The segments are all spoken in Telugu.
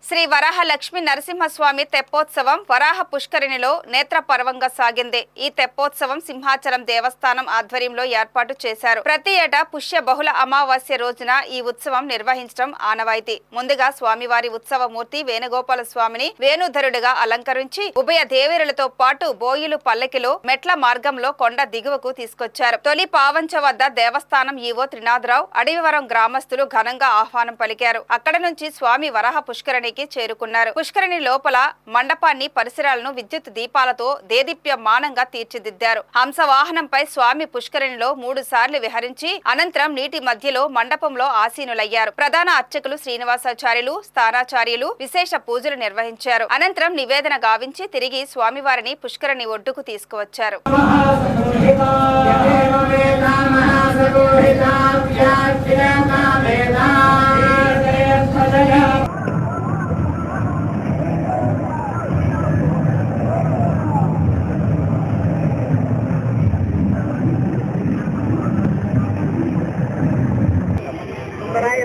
శ్రీ వరాహ లక్ష్మీ నరసింహస్వామి తెప్పోత్సవం వరాహ పుష్కరిణిలో నేత్రపర్వంగా సాగింది. ఈ తెప్పోత్సవం సింహాచలం దేవస్థానం ఆధ్వర్యంలో ఏర్పాటు చేశారు. ప్రతి ఏటా పుష్య బహుళ అమావాస్య రోజున ఈ ఉత్సవం నిర్వహించడం ఆనవాయితీ. ముందుగా స్వామివారి ఉత్సవమూర్తి వేణుగోపాల స్వామిని వేణుధరుడిగా అలంకరించి ఉభయ దేవేరులతో పాటు బోయిలు పల్లకిలో మెట్ల మార్గంలో కొండ దిగువకు తీసుకొచ్చారు. తొలి పావంచ వద్ద దేవస్థానం ఈవో త్రినాథరావు, అడవివరం గ్రామస్తులు ఘనంగా ఆహ్వానం పలికారు. అక్కడ నుంచి స్వామి వరాహ పుష్కరిణి చేరుకున్నారు. పుష్కరిణి లోపల మండపాన్ని పరిసరాలను విద్యుత్ దీపాలతో దేదీప్యమానంగా తీర్చిదిద్దారు. హంస వాహనంపై స్వామి పుష్కరిణిలో 3 సార్లు విహరించి అనంతరం నీటి మధ్యలో మండపంలో ఆసీనులయ్యారు. ప్రధాన అర్చకులు శ్రీనివాసాచార్యులు, స్థానాచార్యులు విశేష పూజలు నిర్వహించారు. అనంతరం నివేదన గావించి తిరిగి స్వామివారిని పుష్కరిణి ఒడ్డుకు తీసుకువచ్చారు.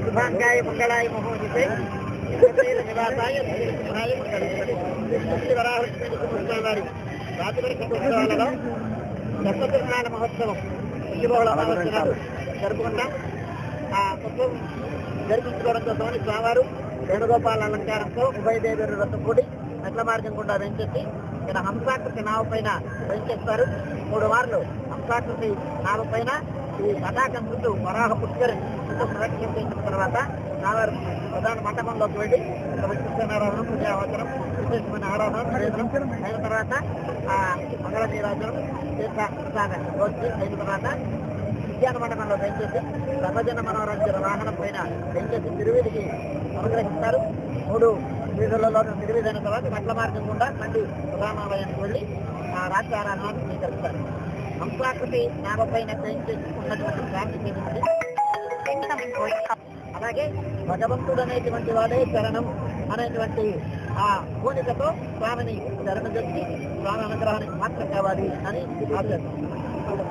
शुभांगाय मंगलाय महोदिते निवासाय सुभाय मंगलाय वराहलक्ष्मी రాజుగారిలో దత్తతిరునాళ్ళ మహోత్సవం బహుళ అమావాస్యనాడు జరుపుకుంటాం. ఆ ఉత్సవం జరిపించుకోవడం కోసమని స్వామివారు వేణుగోపాల అలంకారంతో ఉభయ దేవేరులతో కూడి మెట్ల మార్గం గుండా వెంచేసి ఇక్కడ హంసాకృతి నావ పైన వెంచేస్తారు. 3 మార్లు హంసాకృతి నావ పైన ఈ పతాకం ముందు వరాహ పుష్కరిణి ప్రదక్షిణ చేసిన తర్వాత స్వామివారు ప్రధాన మండపంలోకి వెళ్ళి సత్యనారాయణ పూజావచనం విశేషమైన ఆరాధన అయిన తర్వాత మంగళ నీరాజనం వచ్చి అయిన తర్వాత విజ్ఞాన మండపంలో పెంచేసి సర్వజన మనోరంజన వాహనం పైన పెంచేసి తిరువీధికి అనుగ్రహిస్తారు. 3 వీధులలో తిరువీధి అయిన తర్వాత మెట్ల మార్గం గుండా మళ్ళీ ప్రధానాలయానికి వెళ్ళి రాత్రి ఆరాధన స్వీకరిస్తారు. హంసాకృతి నామపైన పెంచేసి ఉన్నటువంటి ప్రాంతం అలాగే భగవంతుడు అనేటువంటి వాడే చరణం అనేటువంటి ఆ కోరికతో స్వామిని శరణం చేసి స్వామి అనుగ్రహానికి మాత్రం కావాలి అని ఆశిస్తారు.